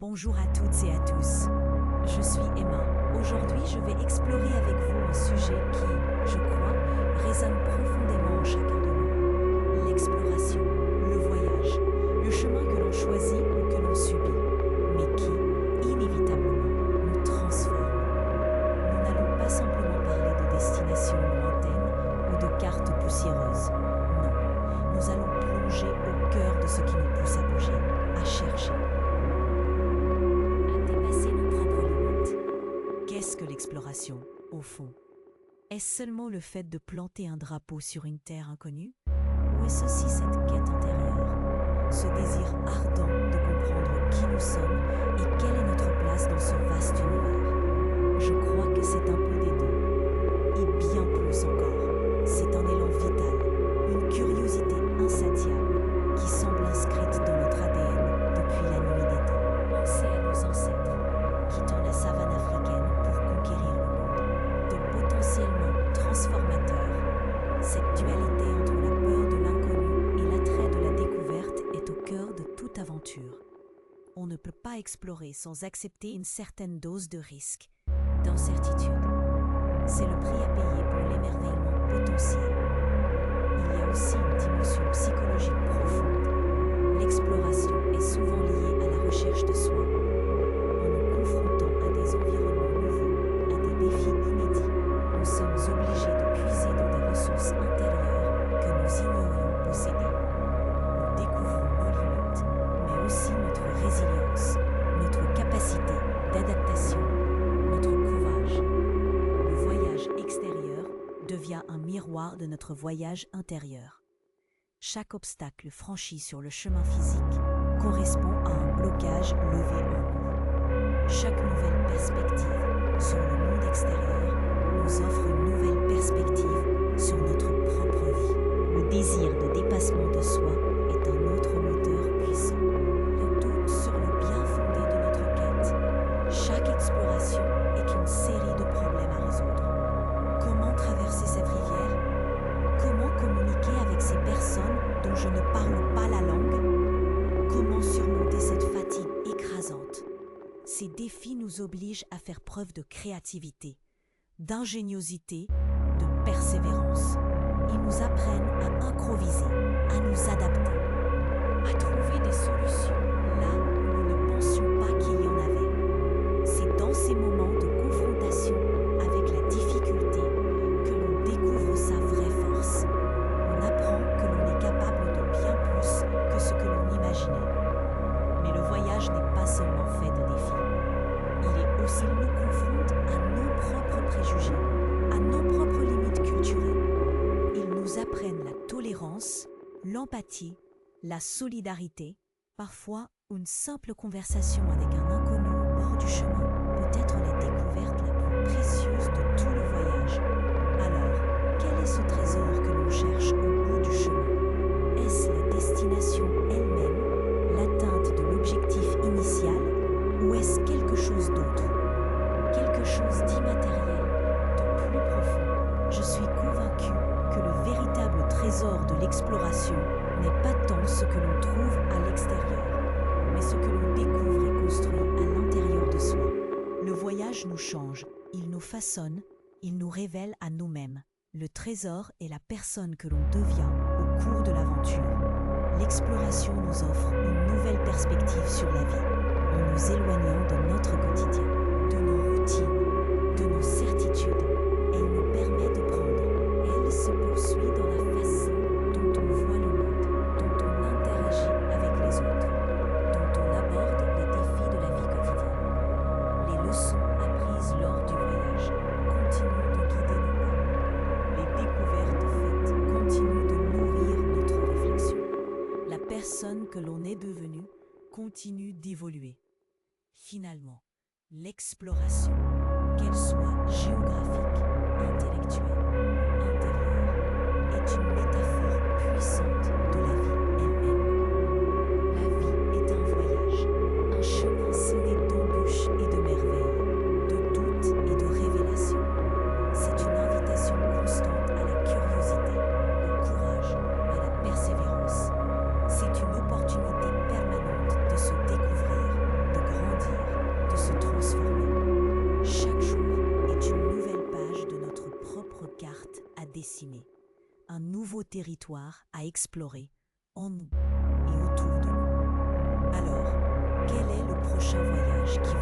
Bonjour à toutes et à tous. Je suis Emma. Aujourd'hui, je vais explorer avec vous un sujet qui, je crois, résonne profondément en chacun de nous. L'exploration, le voyage, le chemin que l'on choisit ou que l'on subit, mais qui, inévitablement, nous transforme. Nous n'allons pas simplement parler de destinations lointaines ou de cartes poussiéreuses. Non, nous allons plonger au cœur de ce qui nous pousse à bouger, à chercher. Qu'est-ce que l'exploration, au fond? Est-ce seulement le fait de planter un drapeau sur une terre inconnue? Ou est-ce aussi cette quête intérieure, ce désir ardent de comprendre qui nous sommes et quelle est notre place dans ce vaste univers? Je crois que c'est un peu des deux, et bien plus encore. C'est un élan vital, une curiosité insatiable qui semble inscrite dans notre ADN depuis la nuit des temps. Pensez à nos ancêtres, quittant la savane africaine pour conquérir le monde, de potentiellement transformateur. Cette dualité entre la peur de l'inconnu et l'attrait de la découverte est au cœur de toute aventure. On ne peut pas explorer sans accepter une certaine dose de risque, d'incertitude. C'est le prix à payer pour l'émerveillement potentiel. Il y a aussi une dimension psychologique profonde. L'exploration est souvent liée à la recherche de soi. En nous confrontant à des environnements nouveaux, à des défis inédits, nous sommes obligés de puiser dans des ressources intérieures que nous ignorions posséder. Nous découvrons nos limites, mais aussi notre résilience, notre capacité d'adaptation, notre courage. Le voyage extérieur devient un miroir de notre voyage intérieur. Chaque obstacle franchi sur le chemin physique correspond à un blocage levé en nous. Chaque nouvelle perspective sur le monde extérieur nous offre une nouvelle perspective sur notre propre vie. Le désir de dépassement de soi est un autre moteur puissant. Le doute sur le bien fondé de notre quête. Chaque exploration est une série de problèmes à résoudre. Comment traverser cette rivière? Comment communiquer avec ces personnes dont je ne parle pas la langue? Comment surmonter cette fatigue écrasante? Ces défis nous obligent à faire preuve de créativité, d'ingéniosité, de persévérance. Ils nous apprennent à improviser, à nous adapter, à trouver des solutions là où nous ne pensions pas qu'il y en avait. C'est dans ces moments de confrontation avec la difficulté que l'on découvre sa vraie force. On apprend que l'on est capable de bien plus que ce que l'on imaginait. Mais le voyage n'est pas seulement fait de défis. Il nous confronte à nos propres préjugés, à nos propres limites culturelles. Ils nous apprennent la tolérance, l'empathie, la solidarité. Parfois, une simple conversation avec un inconnu au bord du chemin peut être la découverte la plus précieuse de tout le voyage. Alors, quel est ce trésor que l'on cherche au bout du chemin? Est-ce la destination elle-même, l'atteinte de l'objectif initial, ou est-ce quelque chose d'autre? Quelque chose d'immatériel, de plus profond. Je suis convaincue que le véritable trésor de l'exploration n'est pas tant ce que l'on trouve à l'extérieur, mais ce que l'on découvre et construit à l'intérieur de soi. Le voyage nous change, il nous façonne, il nous révèle à nous-mêmes. Le trésor est la personne que l'on devient au cours de l'aventure. L'exploration nous offre une nouvelle perspective sur la vie, en nous éloignant de notre quotidien, de nos routines, de nos certitudes. Elle nous permet de prendre. Elle se poursuit dans la façon dont on voit le monde, dont on interagit avec les autres, dont on aborde les défis de la vie quotidienne. Les leçons apprises lors du voyage continuent de guider nos pas. Les découvertes faites continuent de nourrir notre réflexion. La personne que l'on est devenue continue d'évoluer. Finalement, l'exploration, qu'elle soit géographique, intellectuelle ou intérieure, est une métaphore puissante de la vie elle-même. La vie est un voyage, un chemin semé d'embûches et de merveilles, de doutes et de révélations. C'est une invitation constante à la curiosité, au courage, à la persévérance. C'est une opportunité permanente de se découvrir, de grandir dessiner, un nouveau territoire à explorer en nous et autour de nous. Alors, quel est le prochain voyage qui